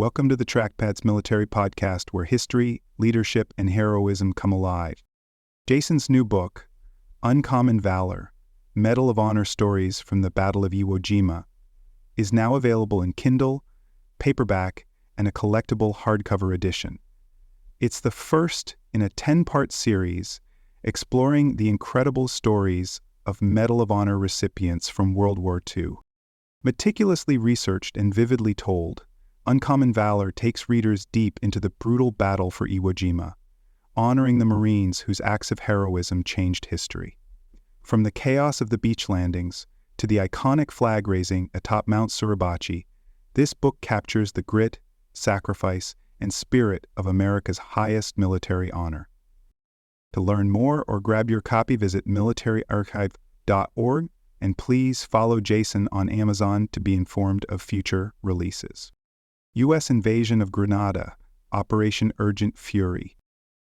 Welcome to the Trackpad's Military Podcast, where history, leadership, and heroism come alive. Jason's new book, Uncommon Valor, Medal of Honor Stories from the Battle of Iwo Jima, is now available in Kindle, paperback, and a collectible hardcover edition. It's the first in a 10-part series exploring the incredible stories of Medal of Honor recipients from World War II. Meticulously researched and vividly told, Uncommon Valor takes readers deep into the brutal battle for Iwo Jima, honoring the Marines whose acts of heroism changed history. From the chaos of the beach landings to the iconic flag raising atop Mount Suribachi, this book captures the grit, sacrifice, and spirit of America's highest military honor. To learn more or grab your copy, visit militaryarchive.org, and please follow Jason on Amazon to be informed of future releases. U.S. Invasion of Grenada, Operation Urgent Fury.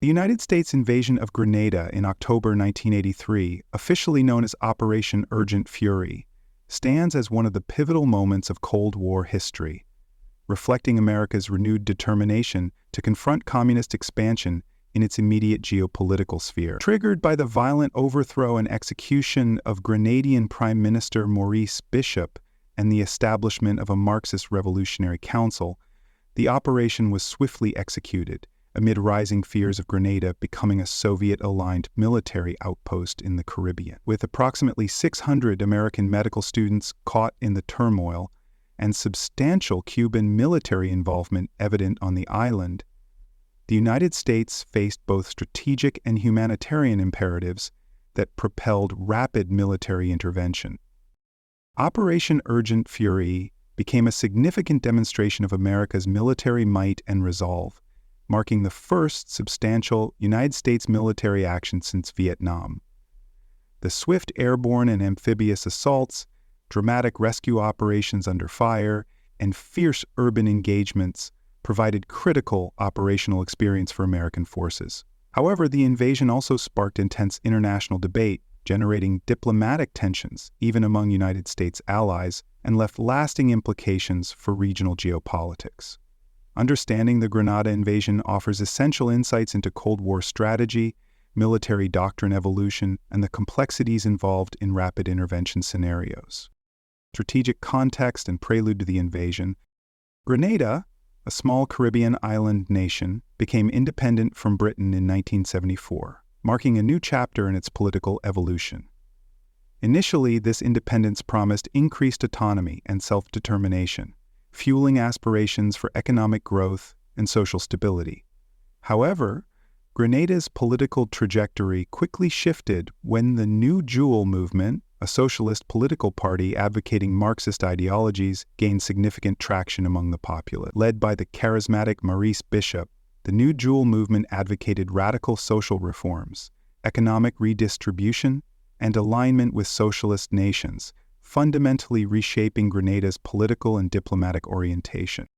The United States invasion of Grenada in October 1983, officially known as Operation Urgent Fury, stands as one of the pivotal moments of Cold War history, reflecting America's renewed determination to confront communist expansion in its immediate geopolitical sphere. Triggered by the violent overthrow and execution of Grenadian Prime Minister Maurice Bishop and the establishment of a Marxist Revolutionary Council, the operation was swiftly executed, amid rising fears of Grenada becoming a Soviet-aligned military outpost in the Caribbean. With approximately 600 American medical students caught in the turmoil and substantial Cuban military involvement evident on the island, the United States faced both strategic and humanitarian imperatives that propelled rapid military intervention. Operation Urgent Fury became a significant demonstration of America's military might and resolve, marking the first substantial United States military action since Vietnam. The swift airborne and amphibious assaults, dramatic rescue operations under fire, and fierce urban engagements provided critical operational experience for American forces. However, the invasion also sparked intense international debate, generating diplomatic tensions even among United States allies, and left lasting implications for regional geopolitics. Understanding the Grenada invasion offers essential insights into Cold War strategy, military doctrine evolution, and the complexities involved in rapid intervention scenarios. Strategic context and prelude to the invasion. Grenada, a small Caribbean island nation, became independent from Britain in 1974, marking a new chapter in its political evolution. Initially, this independence promised increased autonomy and self-determination, fueling aspirations for economic growth and social stability. However, Grenada's political trajectory quickly shifted when the New Jewel movement, a socialist political party advocating Marxist ideologies, gained significant traction among the populace. Led by the charismatic Maurice Bishop, the New Jewel movement advocated radical social reforms, economic redistribution, and alignment with socialist nations, fundamentally reshaping Grenada's political and diplomatic orientation.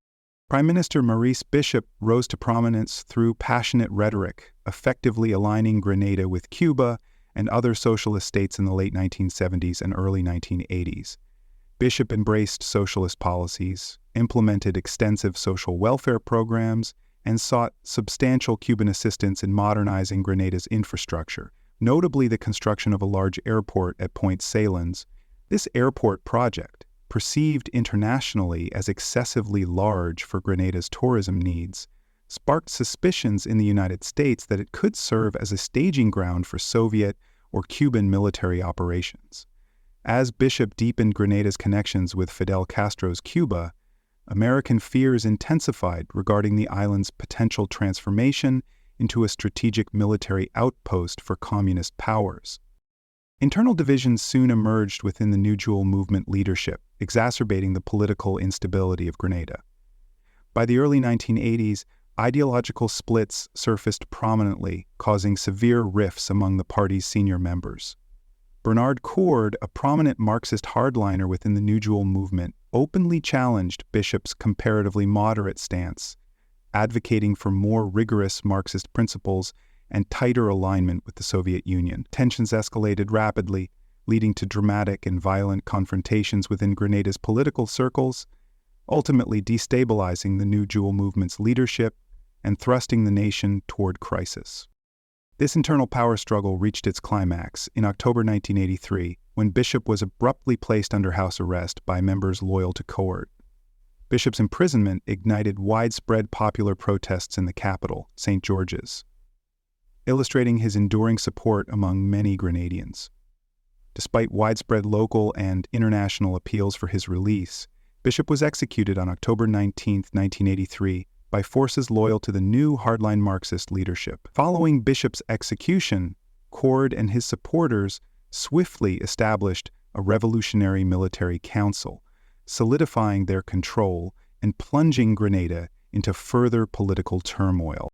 Prime Minister Maurice Bishop rose to prominence through passionate rhetoric, effectively aligning Grenada with Cuba and other socialist states in the late 1970s and early 1980s. Bishop embraced socialist policies, implemented extensive social welfare programs, and sought substantial Cuban assistance in modernizing Grenada's infrastructure, notably the construction of a large airport at Point Salins. This airport project, perceived internationally as excessively large for Grenada's tourism needs, sparked suspicions in the United States that it could serve as a staging ground for Soviet or Cuban military operations. As Bishop deepened Grenada's connections with Fidel Castro's Cuba, American fears intensified regarding the island's potential transformation into a strategic military outpost for communist powers. Internal divisions soon emerged within the New Jewel movement leadership, exacerbating the political instability of Grenada. By the early 1980s, ideological splits surfaced prominently, causing severe rifts among the party's senior members. Bernard Coard, a prominent Marxist hardliner within the New Jewel movement, openly challenged Bishop's comparatively moderate stance, advocating for more rigorous Marxist principles and tighter alignment with the Soviet Union. Tensions escalated rapidly, leading to dramatic and violent confrontations within Grenada's political circles. ultimately destabilizing the New Jewel movement's leadership and thrusting the nation toward crisis. This internal power struggle reached its climax in October 1983, when Bishop was abruptly placed under house arrest by members loyal to cohort. Bishop's imprisonment ignited widespread popular protests in the capital, St. George's, illustrating his enduring support among many Grenadians. Despite widespread local and international appeals for his release, Bishop was executed on October 19, 1983, by forces loyal to the new hardline Marxist leadership. Following Bishop's execution, Cord and his supporters swiftly established a revolutionary military council, solidifying their control and plunging Grenada into further political turmoil.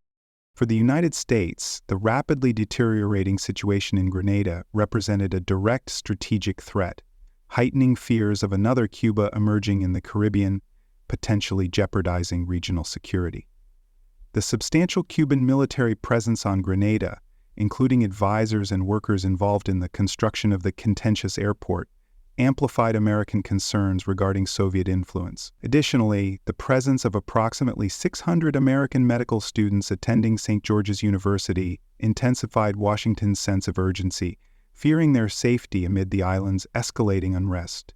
For the United States, the rapidly deteriorating situation in Grenada represented a direct strategic threat, heightening fears of another Cuba emerging in the Caribbean, potentially jeopardizing regional security. The substantial Cuban military presence on Grenada, including advisors and workers involved in the construction of the contentious airport, amplified American concerns regarding Soviet influence. Additionally, the presence of approximately 600 American medical students attending St. George's University intensified Washington's sense of urgency, fearing their safety amid the island's escalating unrest.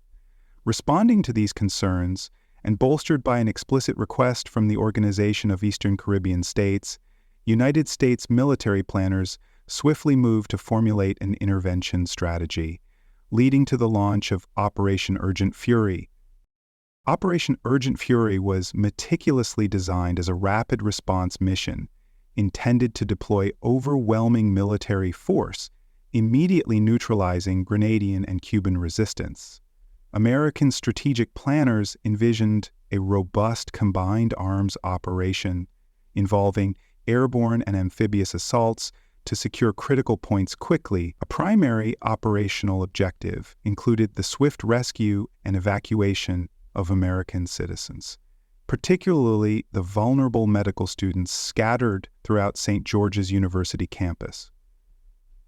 Responding to these concerns, and bolstered by an explicit request from the Organization of Eastern Caribbean States, United States military planners swiftly moved to formulate an intervention strategy, leading to the launch of Operation Urgent Fury. Operation Urgent Fury was meticulously designed as a rapid response mission intended to deploy overwhelming military force, immediately neutralizing Grenadian and Cuban resistance. American strategic planners envisioned a robust combined arms operation involving airborne and amphibious assaults to secure critical points quickly. A primary operational objective included the swift rescue and evacuation of American citizens, particularly the vulnerable medical students scattered throughout St. George's University campus.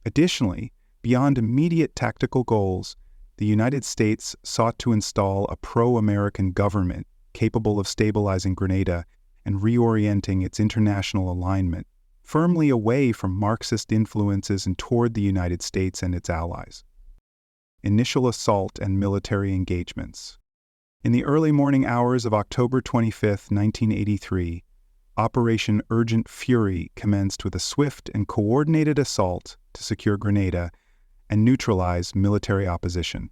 Additionally, beyond immediate tactical goals, the United States sought to install a pro-American government capable of stabilizing Grenada and reorienting its international alignment firmly away from Marxist influences and toward the United States and its allies. Initial assault and military engagements. In the early morning hours of October 25, 1983, Operation Urgent Fury commenced with a swift and coordinated assault to secure Grenada and neutralize military opposition.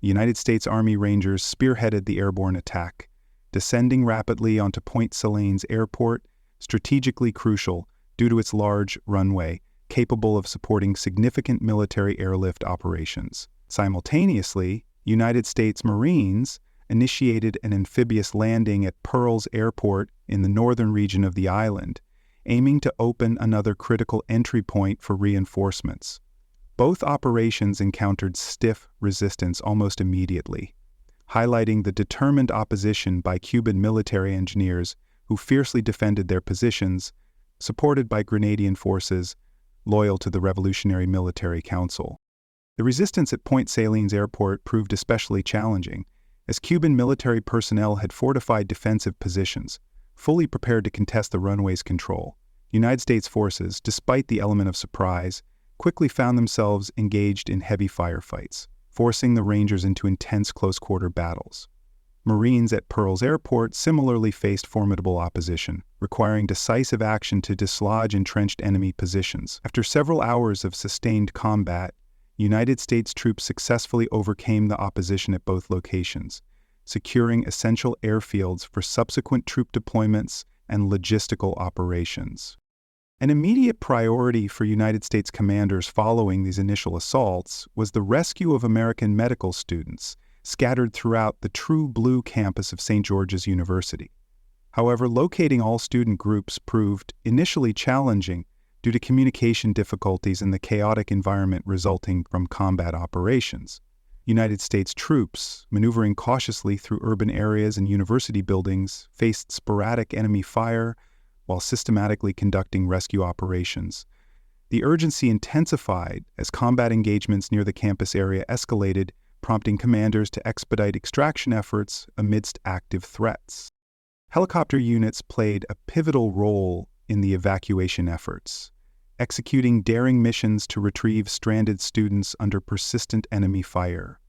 United States Army Rangers spearheaded the airborne attack, descending rapidly onto Point Selene's airport, strategically crucial due to its large runway, capable of supporting significant military airlift operations. Simultaneously, United States Marines initiated an amphibious landing at Pearls Airport in the northern region of the island, aiming to open another critical entry point for reinforcements. Both operations encountered stiff resistance almost immediately, highlighting the determined opposition by Cuban military engineers who fiercely defended their positions, supported by Grenadian forces loyal to the Revolutionary Military Council. The resistance at Point Selene's airport proved especially challenging, as Cuban military personnel had fortified defensive positions, fully prepared to contest the runway's control. United States forces, despite the element of surprise, quickly found themselves engaged in heavy firefights, forcing the Rangers into intense close-quarter battles. Marines at Pearls Airport similarly faced formidable opposition, requiring decisive action to dislodge entrenched enemy positions. After several hours of sustained combat, United States troops successfully overcame the opposition at both locations, securing essential airfields for subsequent troop deployments and logistical operations. An immediate priority for United States commanders following these initial assaults was the rescue of American medical students scattered throughout the true blue campus of St. George's University. However, locating all student groups proved initially challenging due to communication difficulties in the chaotic environment resulting from combat operations. United States troops, maneuvering cautiously through urban areas and university buildings, faced sporadic enemy fire while systematically conducting rescue operations. The urgency intensified as combat engagements near the campus area escalated, prompting commanders to expedite extraction efforts amidst active threats. Helicopter units played a pivotal role in the evacuation efforts, executing daring missions to retrieve stranded students under persistent enemy fire.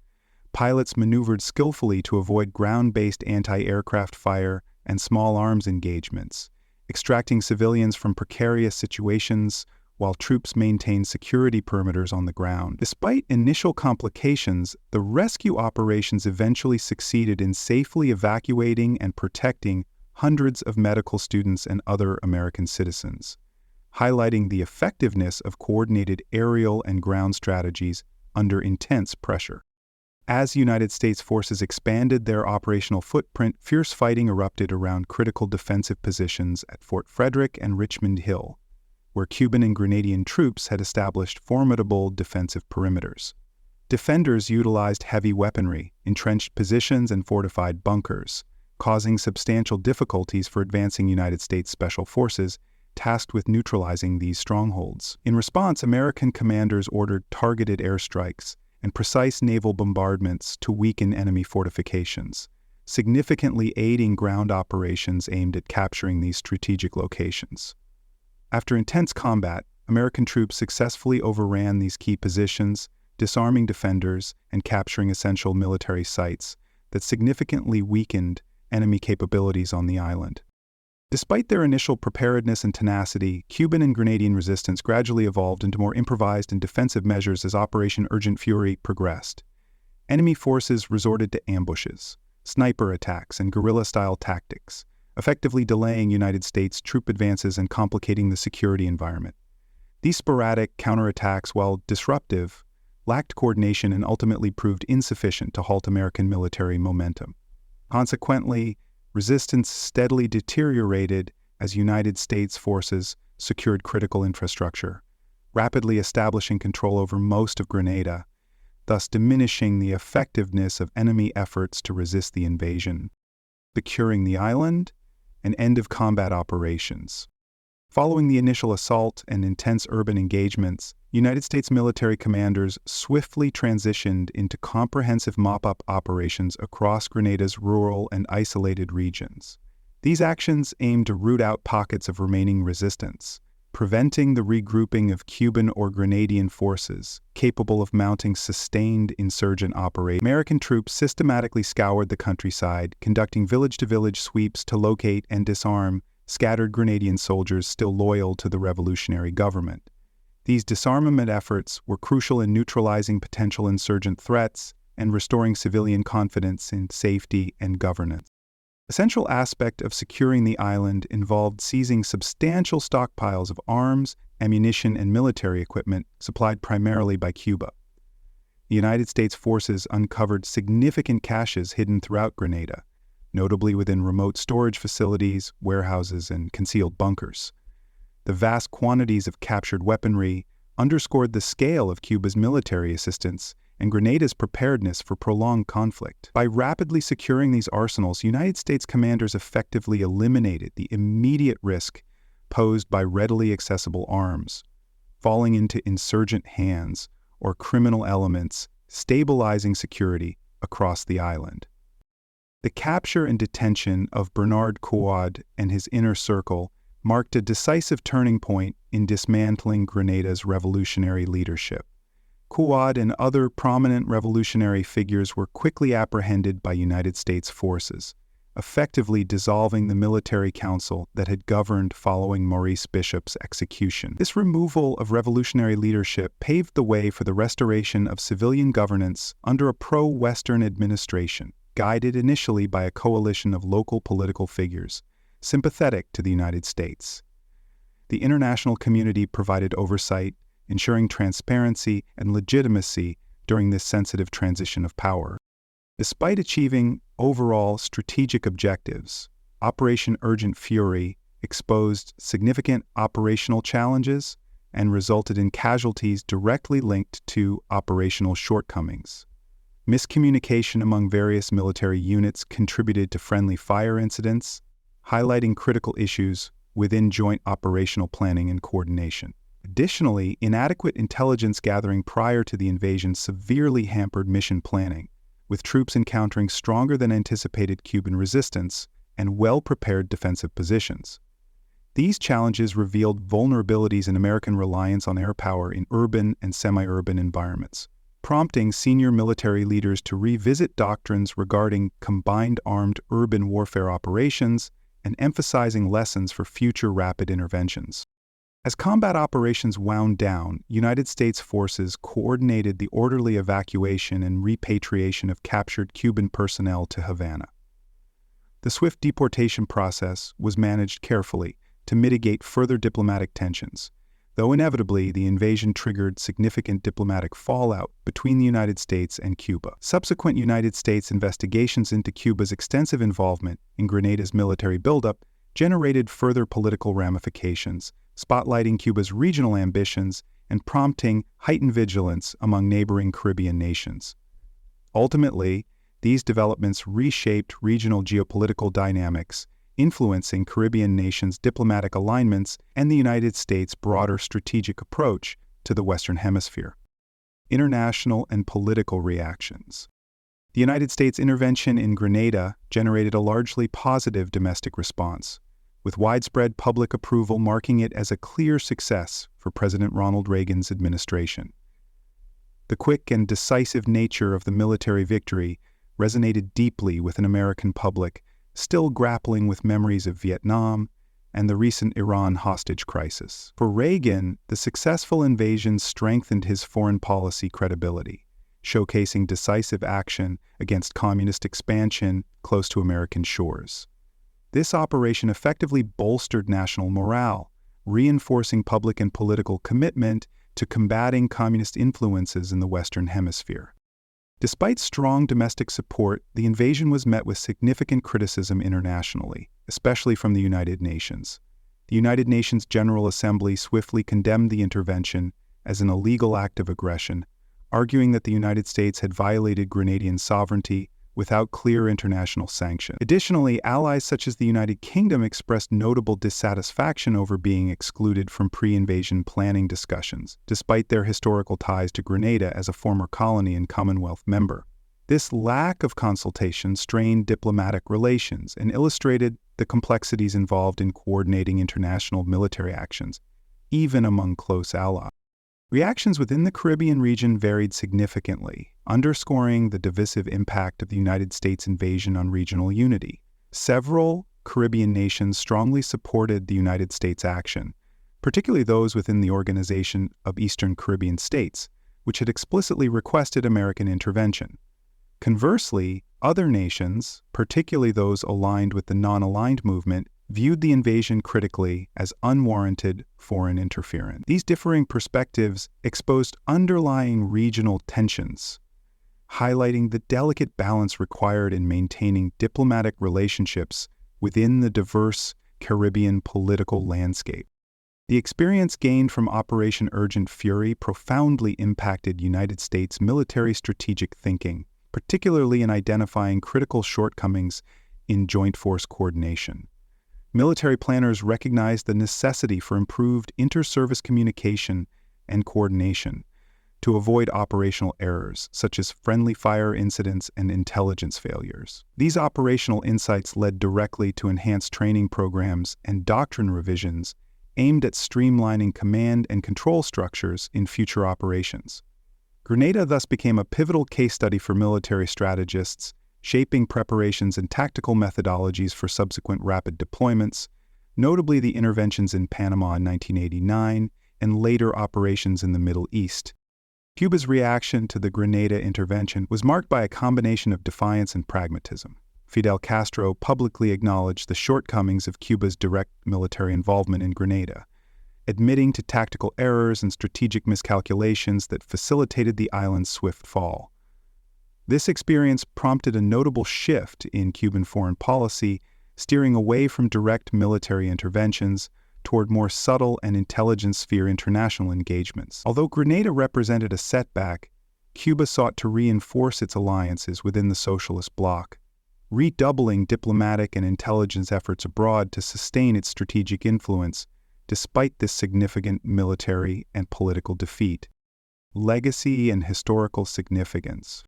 Pilots maneuvered skillfully to avoid ground-based anti-aircraft fire and small arms engagements, extracting civilians from precarious situations while troops maintained security perimeters on the ground. Despite initial complications, the rescue operations eventually succeeded in safely evacuating and protecting hundreds of medical students and other American citizens, highlighting the effectiveness of coordinated aerial and ground strategies under intense pressure. As United States forces expanded their operational footprint, fierce fighting erupted around critical defensive positions at Fort Frederick and Richmond Hill, where Cuban and Grenadian troops had established formidable defensive perimeters. Defenders utilized heavy weaponry, entrenched positions, and fortified bunkers, causing substantial difficulties for advancing United States Special Forces tasked with neutralizing these strongholds. In response, American commanders ordered targeted airstrikes and precise naval bombardments to weaken enemy fortifications, significantly aiding ground operations aimed at capturing these strategic locations. After intense combat, American troops successfully overran these key positions, disarming defenders and capturing essential military sites that significantly weakened enemy capabilities on the island. Despite their initial preparedness and tenacity, Cuban and Grenadian resistance gradually evolved into more improvised and defensive measures as Operation Urgent Fury progressed. Enemy forces resorted to ambushes, sniper attacks, and guerrilla-style tactics, effectively delaying United States troop advances and complicating the security environment. These sporadic counterattacks, while disruptive, lacked coordination and ultimately proved insufficient to halt American military momentum. Consequently, resistance steadily deteriorated as United States forces secured critical infrastructure, rapidly establishing control over most of Grenada, thus diminishing the effectiveness of enemy efforts to resist the invasion. Securing the island and end of combat operations. Following the initial assault and intense urban engagements, United States military commanders swiftly transitioned into comprehensive mop-up operations across Grenada's rural and isolated regions. These actions aimed to root out pockets of remaining resistance, preventing the regrouping of Cuban or Grenadian forces capable of mounting sustained insurgent operations. American troops systematically scoured the countryside, conducting village-to-village sweeps to locate and disarm scattered Grenadian soldiers still loyal to the revolutionary government. These disarmament efforts were crucial in neutralizing potential insurgent threats and restoring civilian confidence in safety and governance. A central aspect of securing the island involved seizing substantial stockpiles of arms, ammunition, and military equipment supplied primarily by Cuba. The United States forces uncovered significant caches hidden throughout Grenada, notably within remote storage facilities, warehouses, and concealed bunkers. The vast quantities of captured weaponry underscored the scale of Cuba's military assistance and Grenada's preparedness for prolonged conflict. By rapidly securing these arsenals, United States commanders effectively eliminated the immediate risk posed by readily accessible arms, falling into insurgent hands or criminal elements, stabilizing security across the island. The capture and detention of Bernard Couade and his inner circle marked a decisive turning point in dismantling Grenada's revolutionary leadership. Couade and other prominent revolutionary figures were quickly apprehended by United States forces, effectively dissolving the military council that had governed following Maurice Bishop's execution. This removal of revolutionary leadership paved the way for the restoration of civilian governance under a pro-Western administration, guided initially by a coalition of local political figures sympathetic to the United States. The international community provided oversight, ensuring transparency and legitimacy during this sensitive transition of power. Despite achieving overall strategic objectives, Operation Urgent Fury exposed significant operational challenges and resulted in casualties directly linked to operational shortcomings. Miscommunication among various military units contributed to friendly fire incidents, highlighting critical issues within joint operational planning and coordination. Additionally, inadequate intelligence gathering prior to the invasion severely hampered mission planning, with troops encountering stronger than anticipated Cuban resistance and well-prepared defensive positions. These challenges revealed vulnerabilities in American reliance on air power in urban and semi-urban environments, prompting senior military leaders to revisit doctrines regarding combined armed urban warfare operations and emphasizing lessons for future rapid interventions. As combat operations wound down, United States forces coordinated the orderly evacuation and repatriation of captured Cuban personnel to Havana. The swift deportation process was managed carefully to mitigate further diplomatic tensions, though inevitably the invasion triggered significant diplomatic fallout between the United States and Cuba. Subsequent United States investigations into Cuba's extensive involvement in Grenada's military buildup generated further political ramifications, spotlighting Cuba's regional ambitions and prompting heightened vigilance among neighboring Caribbean nations. Ultimately, these developments reshaped regional geopolitical dynamics, influencing Caribbean nations' diplomatic alignments and the United States' broader strategic approach to the Western Hemisphere. International and political reactions. The United States' intervention in Grenada generated a largely positive domestic response, with widespread public approval marking it as a clear success for President Ronald Reagan's administration. The quick and decisive nature of the military victory resonated deeply with an American public still grappling with memories of Vietnam and the recent Iran hostage crisis. For Reagan, the successful invasion strengthened his foreign policy credibility, showcasing decisive action against communist expansion close to American shores. This operation effectively bolstered national morale, reinforcing public and political commitment to combating communist influences in the Western Hemisphere. Despite strong domestic support, the invasion was met with significant criticism internationally, especially from the United Nations. The United Nations General Assembly swiftly condemned the intervention as an illegal act of aggression, arguing that the United States had violated Grenadian sovereignty without clear international sanction. Additionally, allies such as the United Kingdom expressed notable dissatisfaction over being excluded from pre-invasion planning discussions, despite their historical ties to Grenada as a former colony and Commonwealth member. This lack of consultation strained diplomatic relations and illustrated the complexities involved in coordinating international military actions, even among close allies. Reactions within the Caribbean region varied significantly, underscoring the divisive impact of the United States invasion on regional unity. Several Caribbean nations strongly supported the United States action, particularly those within the Organization of Eastern Caribbean States, which had explicitly requested American intervention. Conversely, other nations, particularly those aligned with the non-aligned movement, viewed the invasion critically as unwarranted foreign interference. These differing perspectives exposed underlying regional tensions, highlighting the delicate balance required in maintaining diplomatic relationships within the diverse Caribbean political landscape. The experience gained from Operation Urgent Fury profoundly impacted United States military strategic thinking, particularly in identifying critical shortcomings in joint force coordination. Military planners recognized the necessity for improved inter-service communication and coordination to avoid operational errors, such as friendly fire incidents and intelligence failures. These operational insights led directly to enhanced training programs and doctrine revisions aimed at streamlining command and control structures in future operations. Grenada thus became a pivotal case study for military strategists, shaping preparations and tactical methodologies for subsequent rapid deployments, notably the interventions in Panama in 1989 and later operations in the Middle East. Cuba's reaction to the Grenada intervention was marked by a combination of defiance and pragmatism. Fidel Castro publicly acknowledged the shortcomings of Cuba's direct military involvement in Grenada, admitting to tactical errors and strategic miscalculations that facilitated the island's swift fall. This experience prompted a notable shift in Cuban foreign policy, steering away from direct military interventions toward more subtle and intelligence-sphere international engagements. Although Grenada represented a setback, Cuba sought to reinforce its alliances within the socialist bloc, redoubling diplomatic and intelligence efforts abroad to sustain its strategic influence despite this significant military and political defeat. Legacy and historical significance.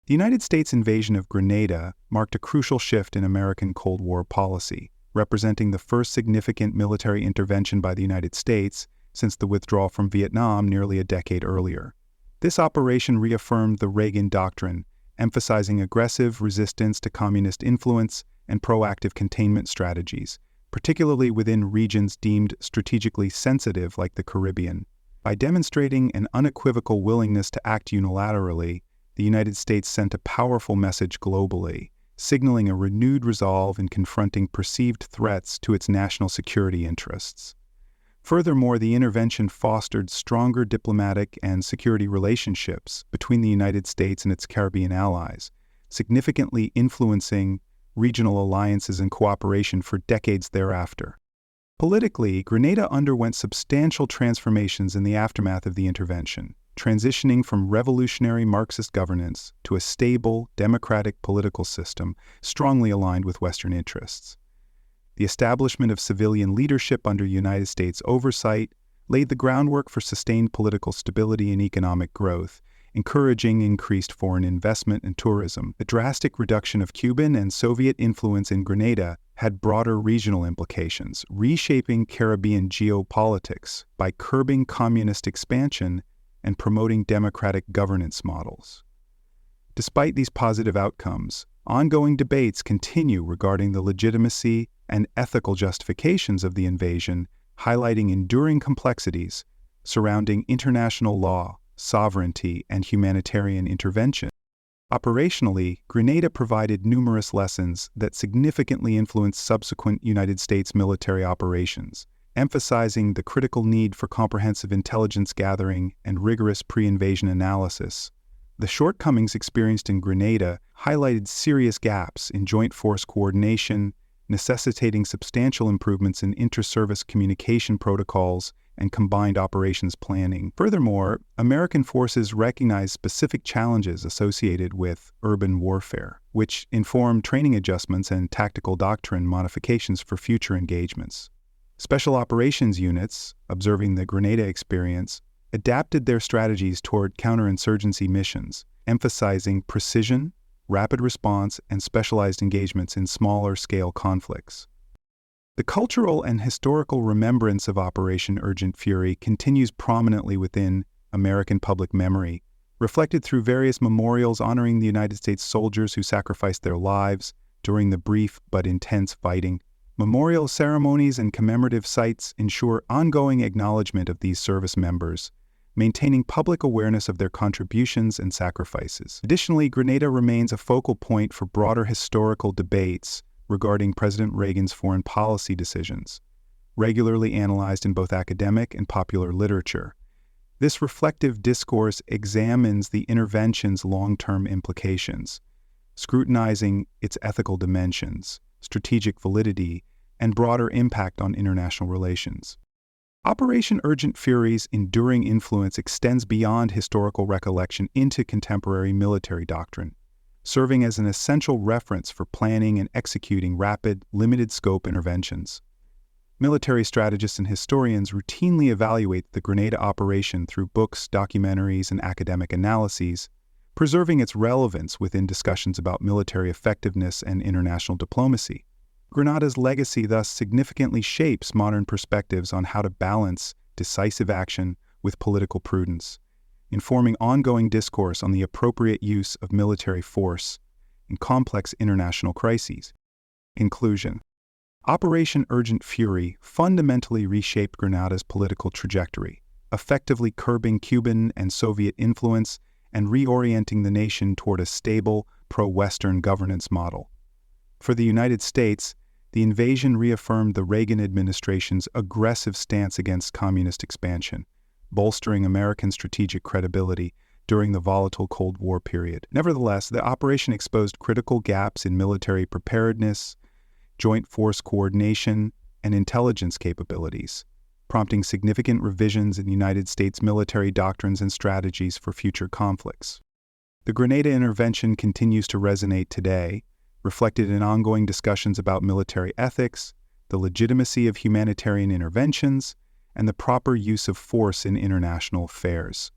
The United States invasion of Grenada marked a crucial shift in American Cold War policy, representing the first significant military intervention by the United States since the withdrawal from Vietnam nearly a decade earlier. This operation reaffirmed the Reagan doctrine, emphasizing aggressive resistance to communist influence and proactive containment strategies, particularly within regions deemed strategically sensitive like the Caribbean. By demonstrating an unequivocal willingness to act unilaterally, the United States sent a powerful message globally, signaling a renewed resolve in confronting perceived threats to its national security interests. Furthermore, the intervention fostered stronger diplomatic and security relationships between the United States and its Caribbean allies, significantly influencing regional alliances and cooperation for decades thereafter. Politically, Grenada underwent substantial transformations in the aftermath of the intervention, transitioning from revolutionary Marxist governance to a stable, democratic political system strongly aligned with Western interests. The establishment of civilian leadership under United States oversight laid the groundwork for sustained political stability and economic growth, encouraging increased foreign investment and tourism. The drastic reduction of Cuban and Soviet influence in Grenada had broader regional implications, reshaping Caribbean geopolitics by curbing communist expansion and promoting democratic governance models. Despite these positive outcomes, ongoing debates continue regarding the legitimacy and ethical justifications of the invasion, highlighting enduring complexities surrounding international law, sovereignty, and humanitarian intervention. Operationally, Grenada provided numerous lessons that significantly influenced subsequent United States military operations, emphasizing the critical need for comprehensive intelligence gathering and rigorous pre-invasion analysis. The shortcomings experienced in Grenada highlighted serious gaps in joint force coordination, necessitating substantial improvements in inter-service communication protocols and combined operations planning. Furthermore, American forces recognized specific challenges associated with urban warfare, which informed training adjustments and tactical doctrine modifications for future engagements. Special operations units, observing the Grenada experience, adapted their strategies toward counterinsurgency missions, emphasizing precision, rapid response, and specialized engagements in smaller-scale conflicts. The cultural and historical remembrance of Operation Urgent Fury continues prominently within American public memory, reflected through various memorials honoring the United States soldiers who sacrificed their lives during the brief but intense fighting. Memorial ceremonies and commemorative sites ensure ongoing acknowledgement of these service members, maintaining public awareness of their contributions and sacrifices. Additionally, Grenada remains a focal point for broader historical debates regarding President Reagan's foreign policy decisions, regularly analyzed in both academic and popular literature. This reflective discourse examines the intervention's long-term implications, scrutinizing its ethical dimensions, strategic validity, and broader impact on international relations. Operation Urgent Fury's enduring influence extends beyond historical recollection into contemporary military doctrine, serving as an essential reference for planning and executing rapid, limited-scope interventions. Military strategists and historians routinely evaluate the Grenada operation through books, documentaries, and academic analyses, preserving its relevance within discussions about military effectiveness and international diplomacy. Grenada's legacy thus significantly shapes modern perspectives on how to balance decisive action with political prudence, informing ongoing discourse on the appropriate use of military force in complex international crises. Conclusion. Operation Urgent Fury fundamentally reshaped Grenada's political trajectory, effectively curbing Cuban and Soviet influence and reorienting the nation toward a stable, pro-Western governance model. For the United States, the invasion reaffirmed the Reagan administration's aggressive stance against communist expansion, bolstering American strategic credibility during the volatile Cold War period. Nevertheless, the operation exposed critical gaps in military preparedness, joint force coordination, and intelligence capabilities, prompting significant revisions in United States military doctrines and strategies for future conflicts. The Grenada intervention continues to resonate today, reflected in ongoing discussions about military ethics, the legitimacy of humanitarian interventions, and the proper use of force in international affairs.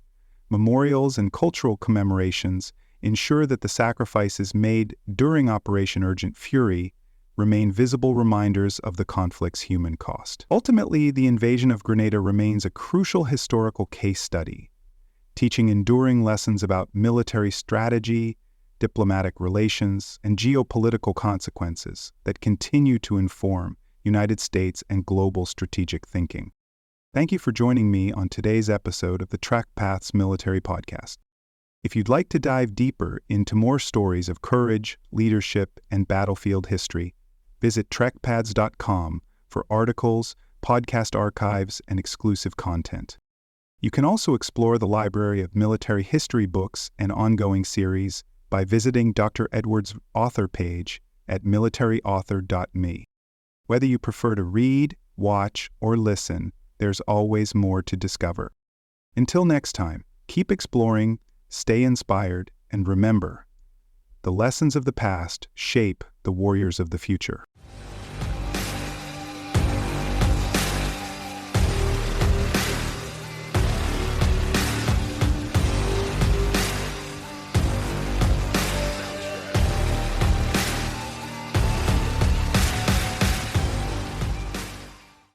Memorials and cultural commemorations ensure that the sacrifices made during Operation Urgent Fury remain visible reminders of the conflict's human cost. Ultimately, the invasion of Grenada remains a crucial historical case study, teaching enduring lessons about military strategy, diplomatic relations, and geopolitical consequences that continue to inform United States and global strategic thinking. Thank you for joining me on today's episode of the Trek Paths Military Podcast. If you'd like to dive deeper into more stories of courage, leadership, and battlefield history, visit trekpads.com for articles, podcast archives, and exclusive content. You can also explore the library of military history books and ongoing series by visiting Dr. Edwards' author page at militaryauthor.me. Whether you prefer to read, watch, or listen, there's always more to discover. Until next time, keep exploring, stay inspired, and remember, the lessons of the past shape the warriors of the future.